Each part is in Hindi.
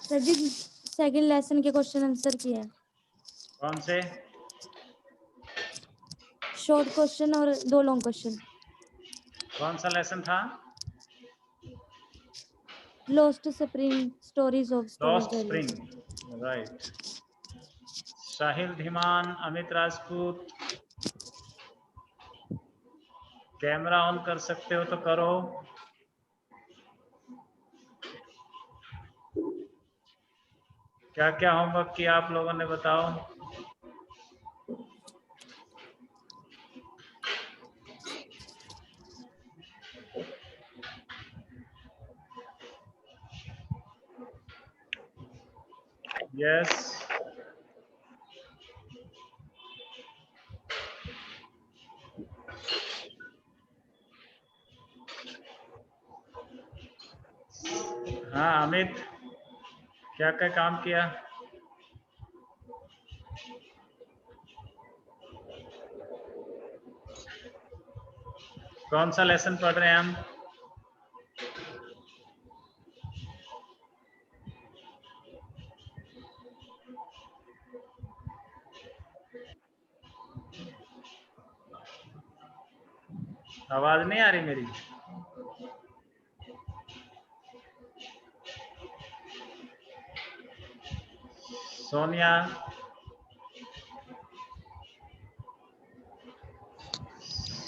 सर जी सेकंड लेसन के क्वेश्चन आंसर किए हैं। कौन से? शॉर्ट क्वेश्चन और 2 लॉन्ग क्वेश्चन। कौन सा लेसन था? Lost spring stories of story lost telling. Spring, right. Sahil Dhiman, Amit Rajput, camera on कर सकते हो तो करो। क्या क्या होमवर्क किया आप लोगों ने बताओ? यस। हाँ अमित, क्या क्या काम किया? कौन सा लेसन पढ़ रहे हैं हम? आवाज नहीं आ रही मेरी? सोनिया,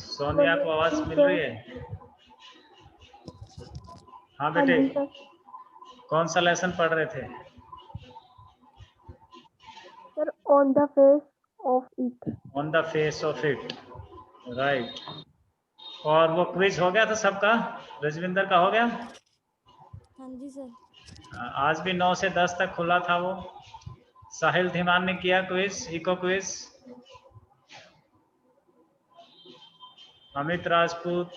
सोनिया को आवाज मिल रही है? हाँ बेटे, कौन सा लेसन पढ़ रहे थे? Sir on the face of it. On the face of it, right. और वो क्विज हो गया था सबका? रजविंदर का हो गया? हाँ जी सर। आज भी 9 से 10 तक खुला था वो। साहिल धीमान ने किया quiz, eco quiz. Amit Rajput,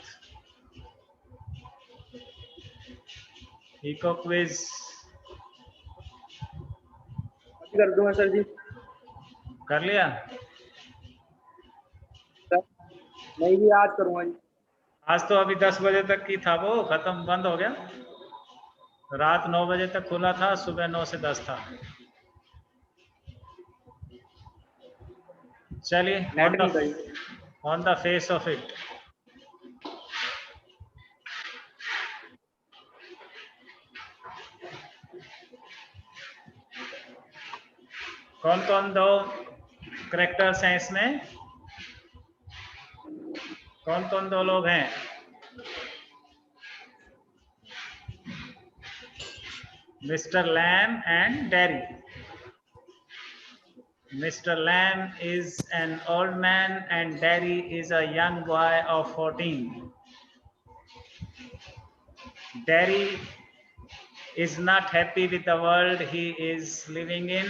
eco quiz कर दूंगा सर जी। कर लिया? नहीं जी, आज करूंगा जी। आज तो अभी 10 बजे तक की था, वो खत्म, बंद हो गया। रात 9 बजे तक खुला था, सुबह 9 से 10 था। चलिए, on the face of it. कौन कौन दो करेक्टर्स हैं इसमें? कौन कौन दो लोग हैं? Mister Lamb and Derry. Mr. Lamb is an old man and Derry is a young boy of 14. Derry is not happy with the world he is living in,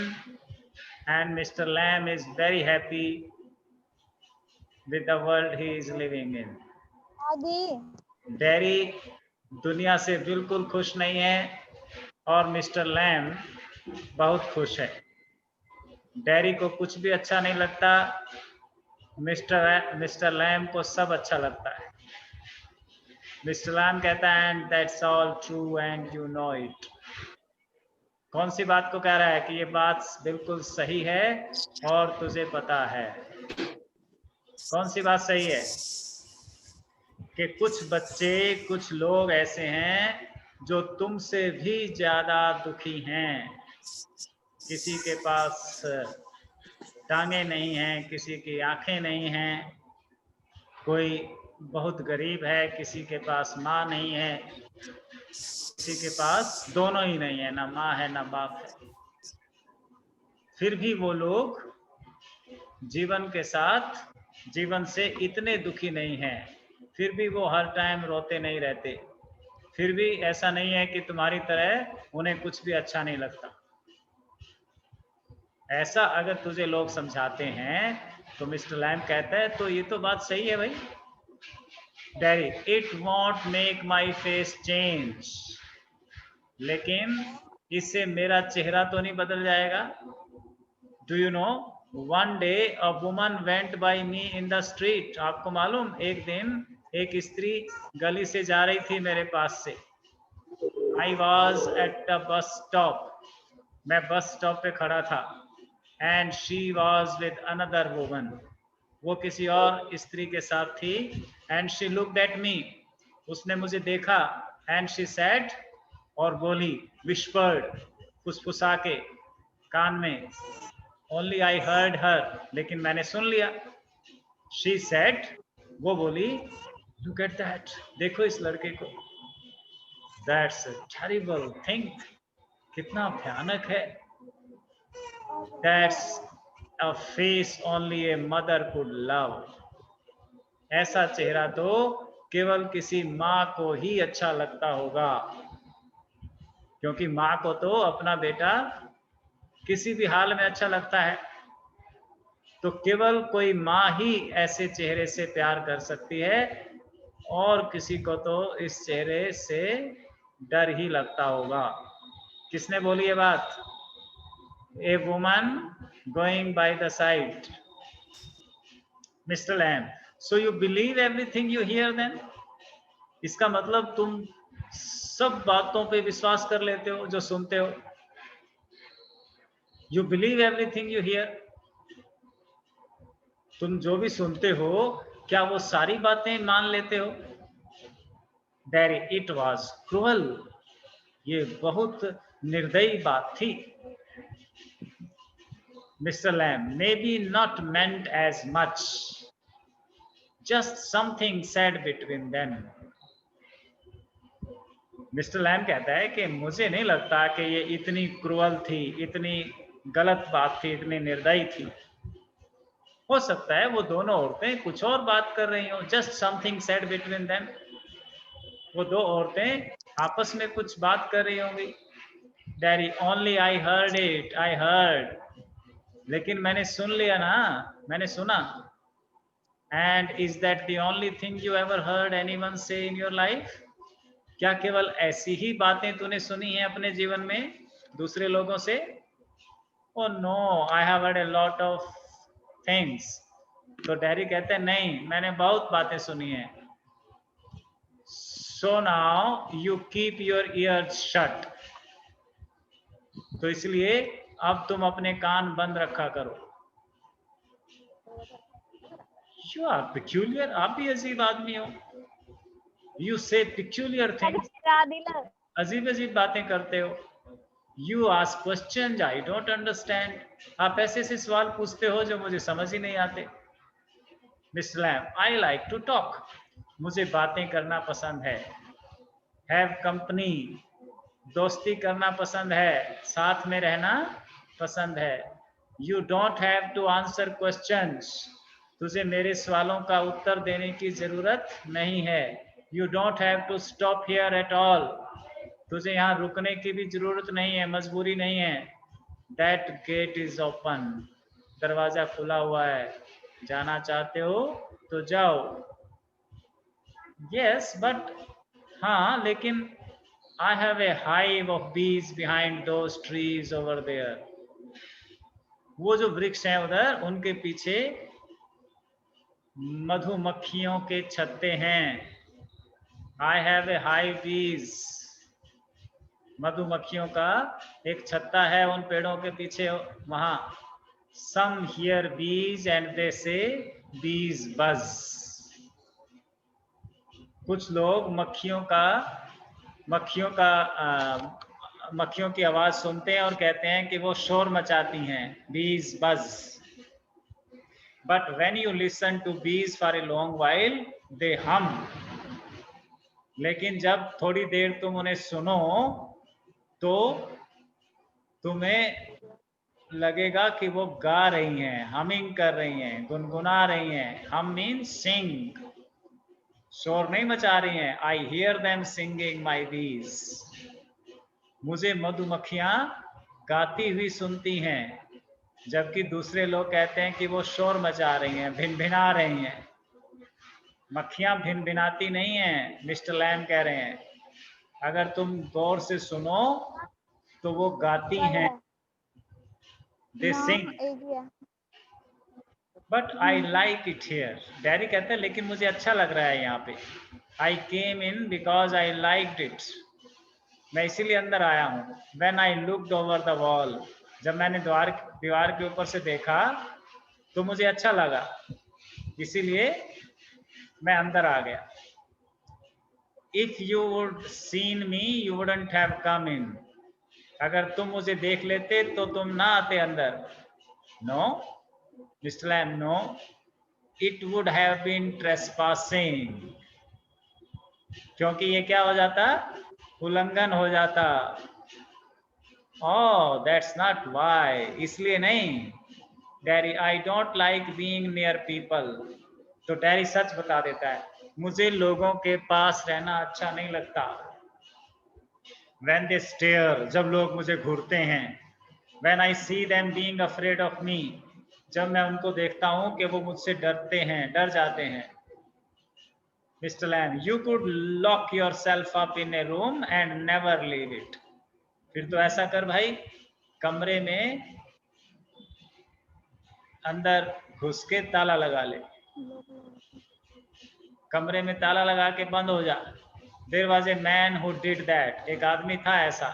and Mr. Lamb is very happy with the world he is living in. Derry दुनिया से बिल्कुल खुश नहीं है और मिस्टर लैम बहुत खुश है। डेरी को कुछ भी अच्छा नहीं लगता, मिस्टर लैम को सब अच्छा लगता है। मिस्टर लैम कहता है and that's all true and you know it. कौन सी बात को कह रहा है कि ये बात बिल्कुल सही है और तुझे पता है? कौन सी बात सही है? कि कुछ बच्चे, कुछ लोग ऐसे हैं जो तुमसे भी ज्यादा दुखी हैं। किसी के पास टांगे नहीं हैं, किसी की आंखें नहीं हैं, कोई बहुत गरीब है, किसी के पास माँ नहीं है, किसी के पास दोनों ही नहीं है, ना माँ है ना बाप है। फिर भी वो लोग जीवन के साथ, जीवन से इतने दुखी नहीं हैं, फिर भी वो हर टाइम रोते नहीं रहते, फिर भी ऐसा नहीं है कि तुम्हारी तरह उन्हें कुछ भी अच्छा नहीं लगता। ऐसा अगर तुझे लोग समझाते हैं तो मिस्टर लैम कहता है तो ये तो बात सही है भाई। Daddy, it won't make my face change, लेकिन इससे मेरा चेहरा तो नहीं बदल जाएगा। Do you know, one day a woman went by me in the street. आपको मालूम, एक दिन एक स्त्री गली से जा रही थी मेरे पास से। I was at the bus stop, मैं बस स्टॉप पे खड़ा था and she was with another woman, वो किसी और स्त्री के साथ थी, and she looked at me, उसने मुझे देखा, एंड शी सेड, और बोली, विस्पर्ड, फुसफुसा के कान में, ओनली आई हर्ड हर, लेकिन मैंने सुन लिया, शी सेड, वो बोली, लुक एट दैट, देखो इस लड़के को, दैट्स अ टेरिबल थिंग, कितना भयानक है, that's a face only a mother could love, ऐसा चेहरा तो केवल किसी माँ को ही अच्छा लगता होगा, क्योंकि माँ को तो अपना बेटा किसी भी हाल में अच्छा लगता है, तो केवल कोई माँ ही ऐसे चेहरे से प्यार कर सकती है, और किसी को तो इस चेहरे से डर ही लगता होगा। किसने बोली ये बात? A woman going by the side. Mister Lamb, so you believe everything you hear then? इसका मतलब तुम सब बातों पे विश्वास कर लेते हो जो सुनते हो? You believe everything you here, तुम जो भी सुनते हो क्या वो सारी बातें मान लेते हो? डैडी, इट वॉज क्रूअल, ये बहुत निर्दयी बात थी। Mister Lamb, maybe not meant as much, just something said between them. Mister Lamb कहता है कि मुझे नहीं लगता कि ये इतनी क्रूअल थी, इतनी गलत बात थी, इतनी निर्दयी थी। हो सकता है वो दोनों औरतें कुछ और बात कर रही हो, just something said between them, वो दो औरतें आपस में कुछ बात कर रही होंगी। Daddy, only I heard it, I heard, लेकिन मैंने सुन लिया ना, मैंने सुना। And is that the only thing you ever heard anyone से इन योर लाइफ? क्या केवल ऐसी ही बातें तूने सुनी है अपने जीवन में दूसरे लोगों से? Oh no, I have heard a lot of things. तो डैडी कहते हैं नहीं, मैंने बहुत बातें सुनी हैं। So now you keep your ears shut, तो इसलिए अब तुम अपने कान बंद रखा करो। यू आर पिक्यूलियर, आप भी अजीब आदमी हो। यू से पिक्यूलियर थिंग्स, अजीब अजीब बातें करते हो। You ask question I don't understand, आप ऐसे ऐसे सवाल पूछते हो जो मुझे समझ ही नहीं आते। Mister Lamb, I like to talk, मुझे बातें करना पसंद है। हैव कंपनी, दोस्ती करना पसंद है, साथ में रहना पसंद है। You don't have to answer questions, तुझे मेरे सवालों का उत्तर देने की जरूरत नहीं है। You don't have to stop here at all, तुझे यहाँ रुकने की भी जरूरत नहीं है, मजबूरी नहीं है। दैट गेट इज ओपन, दरवाजा खुला हुआ है, जाना चाहते हो तो जाओ। यस बट, हाँ लेकिन, I have a hive of bees behind those trees over there, वो जो वृक्ष हैं उधर, उनके पीछे मधुमक्खियों के छत्ते हैं। I have a hive bees, मधुमक्खियों का एक छत्ता है उन पेड़ों के पीछे वहां। Some hear bees and they say bees buzz, कुछ लोग मक्खियों की आवाज सुनते हैं और कहते हैं कि वो शोर मचाती हैं, bees buzz. But when you listen to bees for a long while they hum, लेकिन जब थोड़ी देर तुम उन्हें सुनो तो तुम्हें लगेगा कि वो गा रही हैं, हमिंग कर रही हैं, गुनगुना रही हैं। हम मीन सिंग, शोर नहीं मचा रही हैं। आई हियर देम सिंगिंग माई बीज, मुझे मधुमक्खियां गाती हुई सुनती हैं, जबकि दूसरे लोग कहते हैं कि वो शोर मचा रही हैं, भिनभिना रही हैं। मक्खियां भिनभिनाती नहीं हैं, मिस्टर लैम कह रहे हैं। अगर तुम गौर से सुनो तो वो गाती हैं, they sing. But I like it here, daddy कहते हैं लेकिन मुझे अच्छा लग रहा है यहाँ पे। I came in because I liked it, मैं इसीलिए अंदर आया हूँ। When I looked over the wall, जब मैंने दीवार के ऊपर से देखा तो मुझे अच्छा लगा, इसीलिए मैं अंदर आ गया। If you would seen me, you wouldn't have come in. अगर तुम मुझे देख लेते तो तुम ना आते अंदर। No, Mr. Lamb, no. It would have been trespassing. क्योंकि ये क्या हो जाता, उल्लंघन हो जाता। Oh, that's not why. इसलिए नहीं। Dairy, I don't like being near people. तो डैरी सच बता देता है, मुझे लोगों के पास रहना अच्छा नहीं लगता। When they stare, जब लोग मुझे घूरते हैं। When I see them being afraid of me, जब मैं उनको देखता हूं कि वो मुझसे डरते हैं, डर जाते हैं। Mr. Lamb, you could lock yourself up in a room and never leave it. फिर तो ऐसा कर भाई, कमरे में अंदर घुस के ताला लगा ले, कमरे में ताला लगा के बंद हो जा। There was a man who did that. एक आदमी था ऐसा,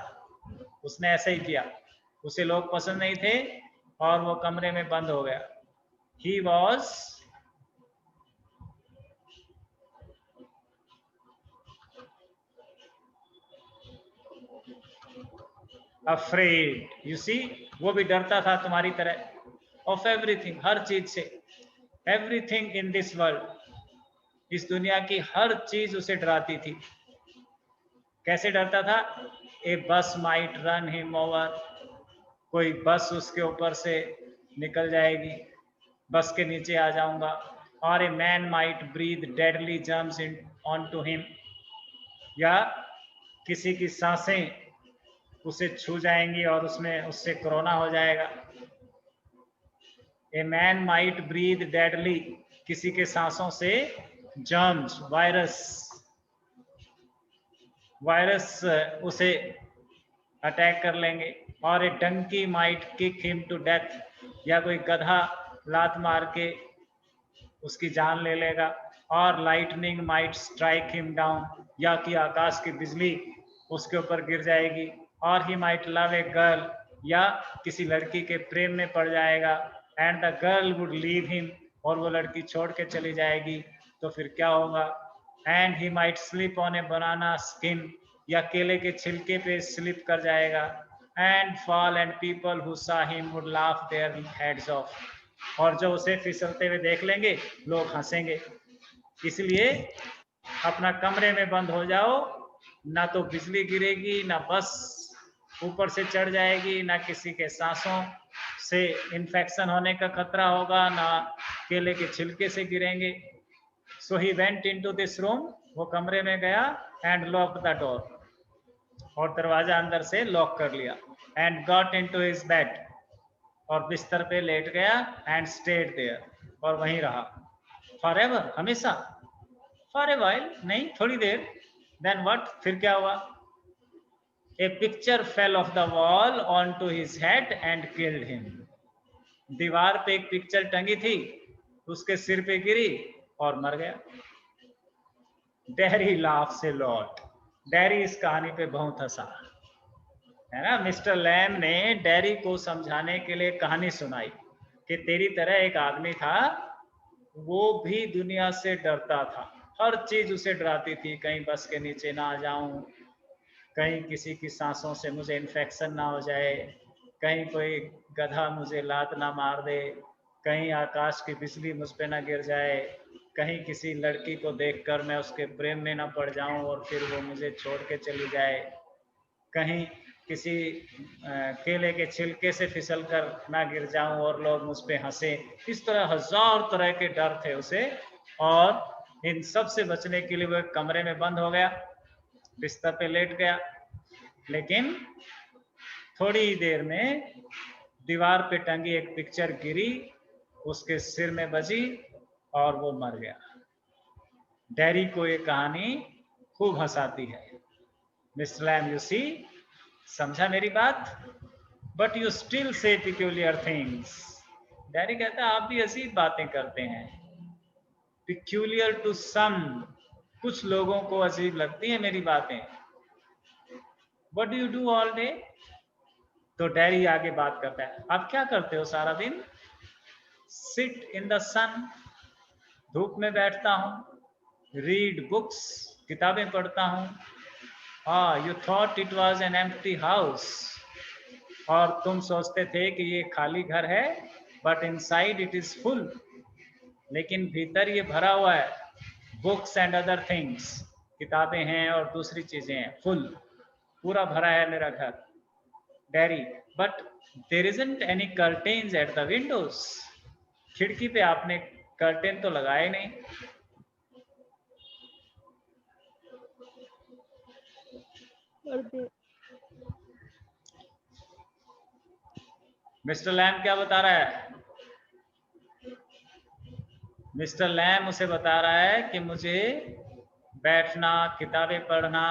उसने ऐसे ही किया। उसे लोग पसंद नहीं थे और वो कमरे में बंद हो गया। He was afraid. You see, वो भी डरता था तुम्हारी तरह। Of everything, हर चीज से। Everything in this world, इस दुनिया की हर चीज उसे डराती थी। कैसे डरता था? A bus might run him over. कोई बस उसके ऊपर से निकल जाएगी, बस के नीचे आ जाऊंगा। और a man might breathe deadly germs onto him. या किसी की सांसें उसे छू जाएंगी और उससे कोरोना हो जाएगा। A man might breathe deadly, किसी के सांसों से जर्म्स, वायरस उसे अटैक कर लेंगे। और a donkey might kick him to death, या कोई गधा लात मार के उसकी जान ले लेगा। और lightning might strike him down, या कि आकाश की बिजली उसके ऊपर गिर जाएगी। और he might love a girl, या किसी लड़की के प्रेम में पड़ जाएगा। And the girl would leave him, और वो लड़की छोड़ के चली जाएगी, तो फिर क्या होगा? And he might slip on A banana skin, या केले के छिलके पे स्लिप कर जाएगा। And fall and people who सा him would laugh their heads of, और जो उसे फिसलते हुए देख लेंगे लोग हंसेंगे। इसलिए अपना कमरे में बंद हो जाओ, ना तो बिजली गिरेगी, ना बस ऊपर से चढ़ जाएगी, ना किसी के सांसों से इन्फेक्शन होने का खतरा होगा, ना केले के छिलके से गिरेंगे। So he went into this room, वो कमरे में गया। एंड लॉक्ड द डोर, और दरवाजा अंदर से लॉक कर लिया। And got into his bed, और बिस्तर पे लेट गया। एंड स्टेड देयर, और वहीं रहा। फॉरएवर, हमेशा। फॉर ए वाइल, नहीं, थोड़ी देर। देन व्हाट, फिर क्या हुआ? A picture fell off the wall on to his head and killed him. दीवार पे एक पिक्चर टंगी थी, उसके सिर पे गिरी और मर गया। Dairy laughs a lot, dairy इस कहानी पे बहुत हंसा, है ना। मिस्टर लैम ने डैरी को समझाने के लिए कहानी सुनाई कि तेरी तरह एक आदमी था, वो भी दुनिया से डरता था, हर चीज उसे डराती थी। कहीं बस के नीचे ना आ जाऊं, कहीं किसी की सांसों से मुझे इन्फेक्शन ना हो जाए, कहीं कोई गधा मुझे लात ना मार दे, कहीं आकाश की बिजली मुझ पे ना गिर जाए, कहीं किसी लड़की को देखकर मैं उसके प्रेम में ना पड़ जाऊं और फिर वो मुझे छोड़ के चली जाए, कहीं किसी केले के छिलके से फिसल कर ना गिर जाऊं और लोग मुझ पे हंसे। इस तरह हजार तरह के डर थे उसे, और इन सब से बचने के लिए वो एक कमरे में बंद हो गया, बिस्तर पे लेट गया। लेकिन थोड़ी ही देर में दीवार पे टंगी एक पिक्चर गिरी, उसके सिर में बजी और वो मर गया। डैरी को ये कहानी खूब हंसाती है। मिस्टर लैम, यू सी, समझा मेरी बात? But you still say peculiar things. Dairy कहता है आप भी ऐसी बातें करते हैं। पिक्यूलियर टू सम, कुछ लोगों को अजीब लगती है मेरी बातें। What do you do all day? तो डैडी आगे बात करता है, आप क्या करते हो सारा दिन? सिट इन द सन, धूप में बैठता हूँ। रीड बुक्स, किताबें पढ़ता हूँ। हाँ, you thought it was an empty house, और तुम सोचते थे कि ये खाली घर है, but inside it is full, लेकिन भीतर ये भरा हुआ है। बुक्स एंड अदर थिंग्स, किताबें हैं और दूसरी चीजें हैं, फुल, पूरा भरा है मेरा घर। Daddy, but there isn't any curtains at the windows, खिड़की पे आपने कर्टेन तो लगाए नहीं। पर्दे। मिस्टर लैम क्या बता रहा है? मिस्टर लैम उसे बता रहा है कि मुझे बैठना, किताबें पढ़ना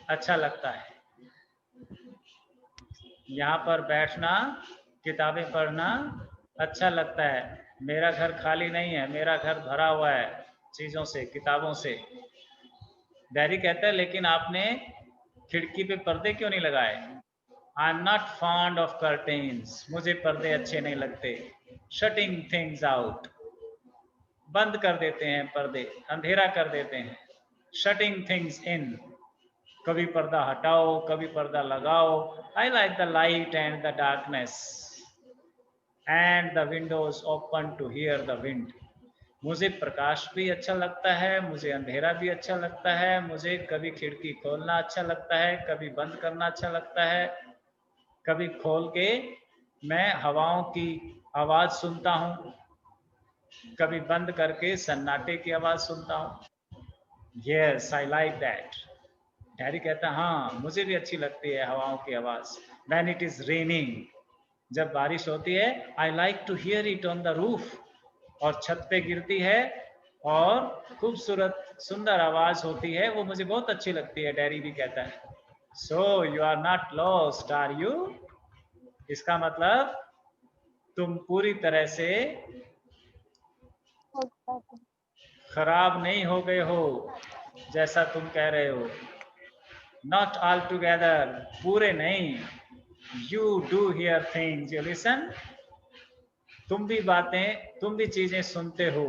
अच्छा लगता है। यहाँ पर बैठना, किताबें पढ़ना अच्छा लगता है। मेरा घर खाली नहीं है, मेरा घर भरा हुआ है चीजों से, किताबों से। डैडी कहता है, लेकिन आपने खिड़की पे पर्दे क्यों नहीं लगाए? आई am not fond of curtains, मुझे पर्दे अच्छे नहीं लगते। शटिंग थिंग्स आउट, बंद कर देते हैं पर्दे, अंधेरा कर देते हैं। शटिंग थिंग्स इन, कभी पर्दा हटाओ, कभी पर्दा लगाओ। I like the light and the darkness and the windows open to hear the wind. मुझे प्रकाश भी अच्छा लगता है, मुझे अंधेरा भी अच्छा लगता है। मुझे कभी खिड़की खोलना अच्छा लगता है, कभी बंद करना अच्छा लगता है। कभी खोल के मैं हवाओं की आवाज सुनता हूँ, कभी बंद करके सन्नाटे की आवाज सुनता हूँ। Yes, I like that. Daddy कहता है, हाँ मुझे भी अच्छी लगती है हवाओं की आवाज। व्हेन इट इज रेनिंग, जब बारिश होती है, I like to hear it on the roof, और छत पे गिरती है और खूबसूरत सुंदर आवाज होती है, वो मुझे बहुत अच्छी लगती है। डैडी भी कहता है, so you are not lost are you? इसका मतलब तुम पूरी तरह से खराब नहीं हो गए हो जैसा तुम कह रहे हो। नॉट ऑल टुगेदर, पूरे नहीं। You do here things, you listen, तुम भी बातें, तुम भी चीजें सुनते हो।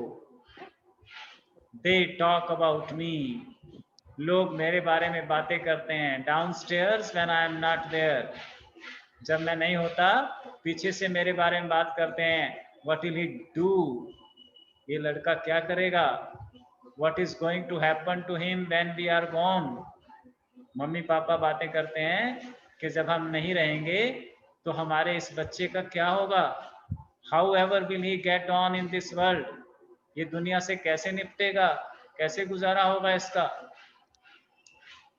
दे टॉक अबाउट मी, लोग मेरे बारे में बातें करते हैं। Downstairs when I am not there, जब मैं नहीं होता पीछे से मेरे बारे में बात करते हैं। व्हाट विल ही डू, ये लड़का क्या करेगा। What is going to happen to him when we are gone, mummy पापा बातें करते हैं कि जब हम नहीं रहेंगे तो हमारे इस बच्चे का क्या होगा। How ever will he get on in this world, ये दुनिया से कैसे निपटेगा, कैसे गुजारा होगा इसका।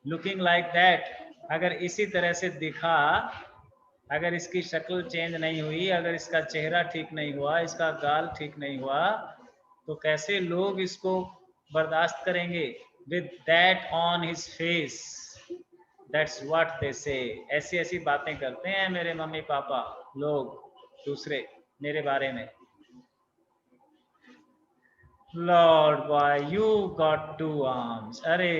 लुकिंग लाइक दैट, अगर इसी तरह से दिखा, अगर इसकी शक्ल चेंज नहीं हुई, अगर इसका चेहरा ठीक नहीं हुआ, इसका गाल ठीक नहीं हुआ, तो कैसे लोग इसको बर्दाश्त करेंगे। With that on his face, that's what they से। ऐसी ऐसी बातें करते हैं मेरे मम्मी पापा, लोग दूसरे मेरे बारे में। Lord boy you got two arms, अरे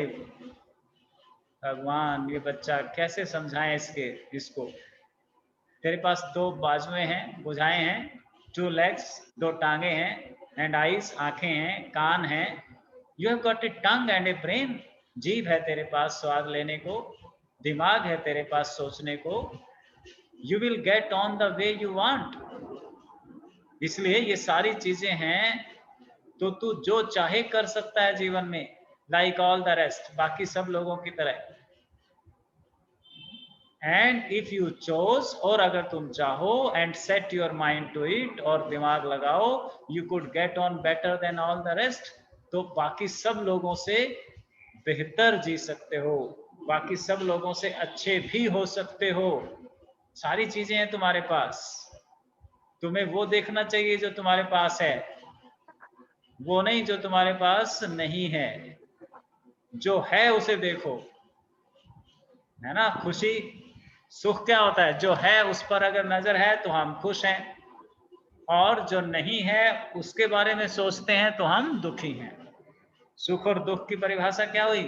भगवान, ये बच्चा कैसे समझाएं इसको। तेरे पास दो बाजुएं हैं, भुजाएं हैं, टू लेग्स, दो टांगे हैं, एंड आईज, आंखें हैं, कान हैं। You have got a tongue and A brain, जीभ है तेरे पास स्वाद लेने को, दिमाग है तेरे पास सोचने को। You will get on the way you want, इसलिए ये सारी चीजें हैं तो तू जो चाहे कर सकता है जीवन में, लाइक ऑल द रेस्ट, बाकी सब लोगों की तरह। एंड इफ यू चोज, और अगर तुम चाहो, and set your mind to it, और दिमाग लगाओ, you could get on better than all the rest, तो बाकी सब लोगों से बेहतर जी सकते हो, बाकी सब लोगों से अच्छे भी हो सकते हो। सारी चीजें हैं तुम्हारे पास, तुम्हें वो देखना चाहिए जो तुम्हारे पास है, वो नहीं जो तुम्हारे पास नहीं है। जो है उसे देखो, है ना। खुशी सुख क्या होता है, जो है उस पर अगर नजर है तो हम खुश हैं, और जो नहीं है उसके बारे में सोचते हैं तो हम दुखी हैं। सुख और दुख की परिभाषा क्या हुई?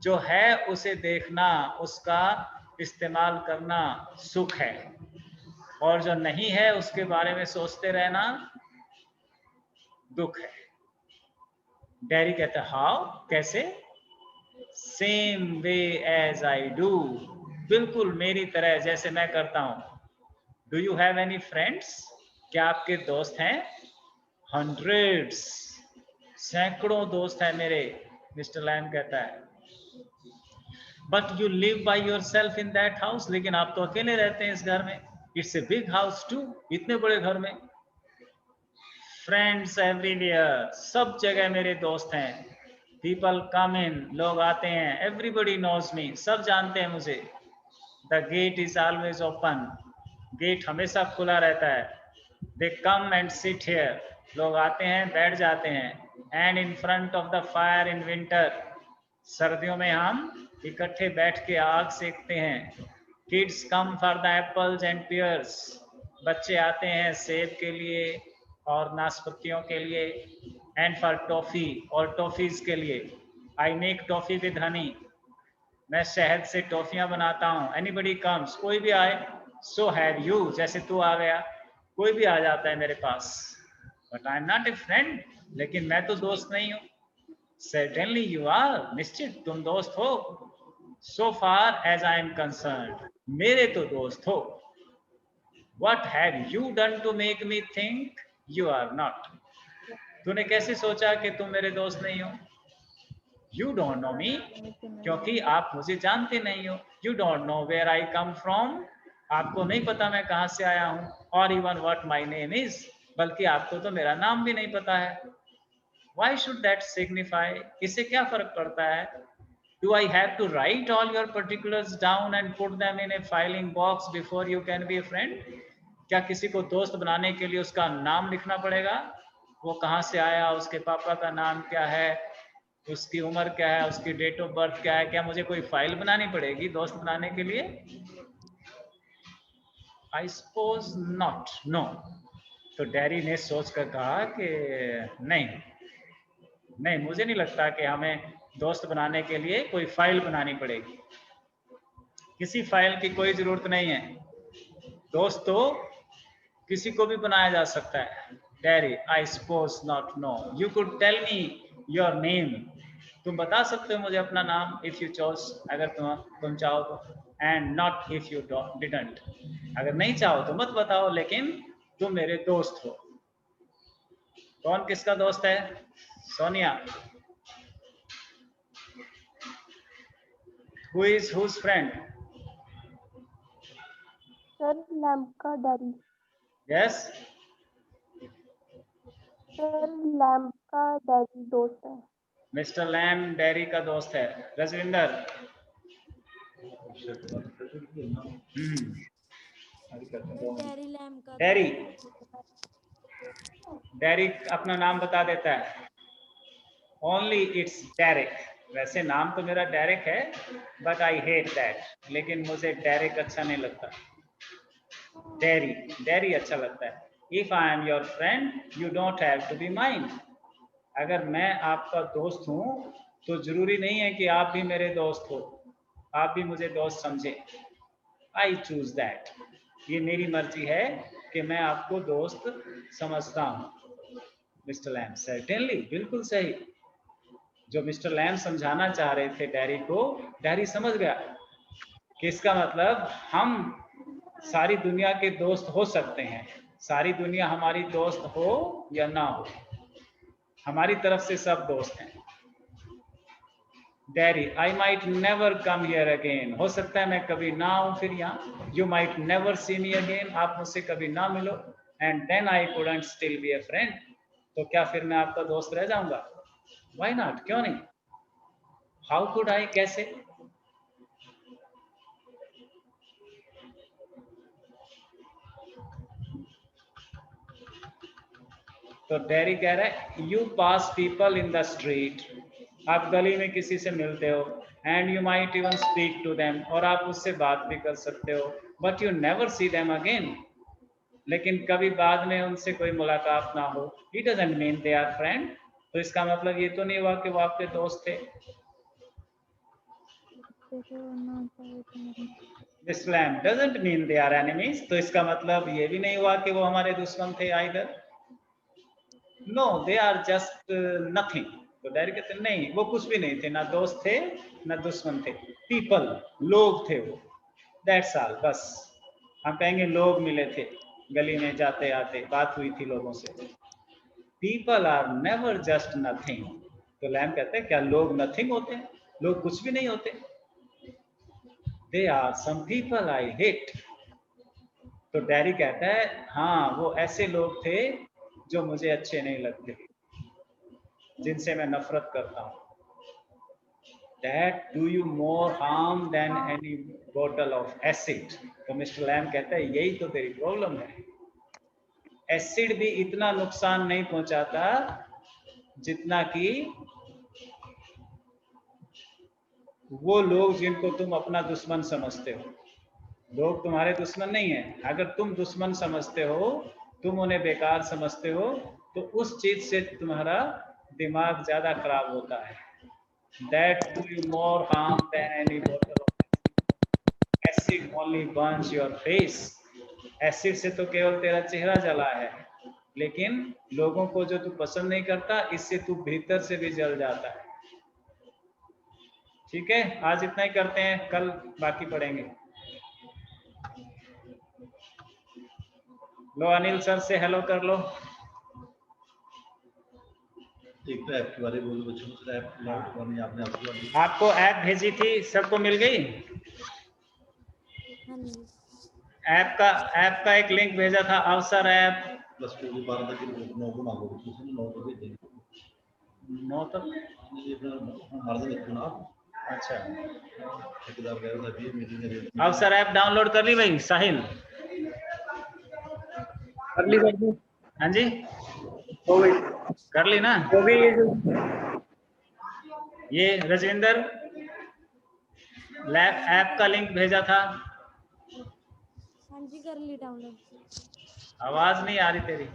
जो है उसे देखना, उसका इस्तेमाल करना सुख है, और जो नहीं है उसके बारे में सोचते रहना दुख है। डैरी कहता है हाउ, कैसे? Same way as I do, बिल्कुल मेरी तरह जैसे मैं करता हूं। Do you have any friends, क्या आपके दोस्त हैं? हंड्रेड्स, सैकड़ों दोस्त हैं मेरे, मिस्टर लैम कहता है। But you live by yourself in that house, लेकिन आप तो अकेले रहते हैं इस घर में। It's a big house too, इतने बड़े घर में। फ्रेंड्स एवरीवेयर, सब जगह मेरे दोस्त हैं। पीपल कम इन, लोग आते हैं। एवरीबडी नोज मी, सब जानते हैं मुझे। The gate is always open, gate हमेशा खुला रहता है। They come and sit here, लोग आते हैं बैठ जाते हैं। And in front of the fire in winter, सर्दियों में हम इकट्ठे बैठ के आग सेकते हैं। Kids come for the apples and pears, बच्चे आते हैं सेब के लिए और नाशपातियों के लिए। एंड फॉर टॉफी, और टॉफीज के लिए। I make toffee with Honey, मैं शहद से टॉफियां बनाता हूँ। एनीबडी कम्स, कोई भी आए। सो हैव यू, जैसे तू आ गया, कोई भी आ जाता है मेरे पास। But I am not a friend, लेकिन मैं तो दोस्त नहीं हूँ। सर्टेनली यू आर, निश्चित तुम दोस्त हो। So far as I am concerned, मेरे तो दोस्त हो। What have you done to make me think you are not? तूने कैसे सोचा कि तुम मेरे दोस्त नहीं हो? You don't know me, क्योंकि आप मुझे जानते नहीं हो। You don't know where I come from, आपको नहीं पता मैं कहाँ से आया हूँ। Or even what my name is, बल्कि आपको तो मेरा नाम भी नहीं पता है। Why should that signify, इससे क्या फर्क पड़ता है? Do I have to write all your particulars down and put them in a filing box before you can be a friend? क्या किसी को दोस्त बनाने के लिए उसका नाम लिखना पड़ेगा? वो कहाँ से आया, उसके पापा का नाम क्या है, उसकी उम्र क्या है, उसकी डेट ऑफ बर्थ क्या है? क्या मुझे कोई फाइल बनानी पड़ेगी दोस्त बनाने के लिए? I suppose not, no. तो डैरी ने सोच कर कहा कि नहीं नहीं, मुझे नहीं लगता कि हमें दोस्त बनाने के लिए कोई फाइल बनानी पड़ेगी। किसी फाइल की कोई जरूरत नहीं है। दोस्त तो किसी को भी बनाया जा सकता है। Derry, I suppose not, no. You could tell me your name, तुम बता सकते हो मुझे अपना नाम। इफ यू चॉइस, अगर तुम चाहो तो। And not if you didn't, अगर नहीं चाहो तो मत बताओ, लेकिन तुम मेरे दोस्त हो। कौन किसका दोस्त है? Sonia. Who is whose friend? Sir Lamb का डैडी। यस, सर लैम्प का डैडी दोस्त है। मिस्टर लैम डैरी का दोस्त है। रजविंदर। डैरी लैम का डैरी, डैरी अपना नाम बता देता है। ओनली इट्स डेरिक, वैसे नाम तो मेरा डेरिक है, बट आई हेट दैट, लेकिन मुझे डेरिक अच्छा नहीं लगता। डैरी, डैरी अच्छा लगता है। If I am your friend you don't have to be mine, अगर मैं आपका दोस्त हूँ तो जरूरी नहीं है कि आप भी मेरे दोस्त हो, आप भी मुझे दोस्त समझे। आई चूज दैट, ये मेरी मर्जी है कि मैं आपको दोस्त समझता हूँ। मिस्टर लैम, सर्टेनली, बिल्कुल सही। जो मिस्टर लैम समझाना चाह रहे थे डैरी को, डैरी समझ गया कि इसका मतलब हम सारी दुनिया के दोस्त हो सकते हैं। सारी दुनिया हमारी दोस्त हो या ना हो, हमारी तरफ से सब दोस्त हैं। Derry, I might never come here again, हो सकता है मैं कभी ना आऊं फिर यहाँ। You might never see me again, आप मुझसे कभी ना मिलो। And then I couldn't still be a friend, तो क्या फिर मैं आपका दोस्त रह जाऊंगा? व्हाई नॉट, क्यों नहीं? हाउ कुड आई, कैसे? तो डैरी कह रहा है you pass people in the street, आप गली में किसी से मिलते हो। And you might even speak to them, और आप उससे बात भी कर सकते हो। But you never see them again, लेकिन कभी बाद में उनसे कोई मुलाकात ना हो। It doesn't mean they are friend, तो इसका मतलब ये तो नहीं हुआ कि वो आपके दोस्त थे। सकते थे और ना चाहे तो नहीं। This lamb doesn't mean they are enemies. तो इसका मतलब ये भी नहीं हुआ कि वो हमारे दुश्मन थे either. No, they are just nothing. तो डैडी कहते नहीं, वो कुछ भी नहीं थे, ना दोस्त थे ना दुश्मन थे, people, लोग थे वो, that's all. बस हम कहेंगे लोग मिले थे गली में जाते आते, बात हुई थी लोगों से. People are never just nothing. तो लैम कहते हैं क्या लोग nothing होते हैं, लोग कुछ भी नहीं होते. They are some people I hate. तो डैडी कहता है हाँ वो ऐसे लोग थे जो मुझे अच्छे नहीं लगते, जिनसे मैं नफरत करता हूँ. That do you more harm than any bottle of acid. तो मिस्टर लैम कहता है यही तो तेरी प्रॉब्लम है. एसिड भी इतना नुकसान नहीं पहुंचाता जितना कि वो लोग जिनको तुम अपना दुश्मन समझते हो. लोग तुम्हारे दुश्मन नहीं है, अगर तुम दुश्मन समझते हो, तुम उन्हें बेकार समझते हो, तो उस चीज से तुम्हारा दिमाग ज्यादा खराब होता है. That do you more harm than any bottle of acid only burns your face. Acid से तो केवल तेरा चेहरा जला है, लेकिन लोगों को जो तू पसंद नहीं करता, इससे तू भीतर से भी जल जाता है. ठीक है, आज इतना ही करते हैं, कल बाकी पढ़ेंगे. लो अनिल सर से हेलो कर लो. एक तो ऐप के बारे में बोलो बच्चों को, ऐप लॉन्च करनी है आपने आपकी वाली. आपको ऐप भेजी थी, सबको मिल गई. हाँ जी। ऐप का एक लिंक भेजा था, अवसर ऐप. प्लस 2 के 12 तक की रिपोर्ट 9 को मांगो, उसने 9 को भेजेंगे. 9 तक. ये अपना मार्जिन लिखो ना. अच्छा, ठेकेदार कह रहा था भी मीटिंग है. अवसर ऐप डाउनलोड कर ली भाई साहिल? कर ली सर जी, हाँ जी, हो गई, कर ली ना. हो गई. ये रजविंदर लैब ऐप का लिंक भेजा था. हाँ जी कर ली डाउनलोड। आवाज नहीं आ रही तेरी.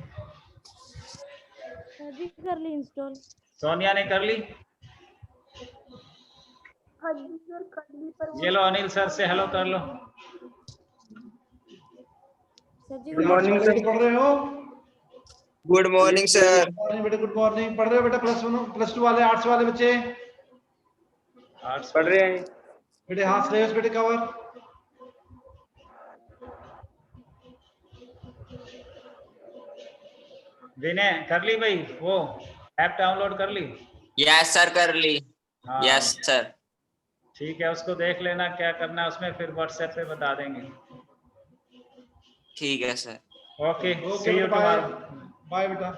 सर जी कर ली इंस्टॉल। सोनिया ने कर ली. हाँ जी सर कर ली, पर वो ये लो अनिल सर से हेलो कर लो. सर जी गुड मॉर्निंग सर. पढ़ रहे हो? Good morning sir. मॉर्निंग बेटा, गुड मॉर्निंग. पढ़ रहे हो बेटा? प्लस 2 वाले, आर्ट्स वाले बच्चे आर्ट्स पढ़ रहे हैं बेटे. हाँ, सिलेबस बेटे कवर. विनय कर ली भाई, वो ऐप डाउनलोड कर ली? यस सर कर ली। हाँ, यस सर। ठीक है, उसको देख लेना क्या करना है उसमें, फिर व्हाट्सएप पे बता देंगे. ठीक है sir. Okay, okay see you bye. Tomorrow. Bye बेटा.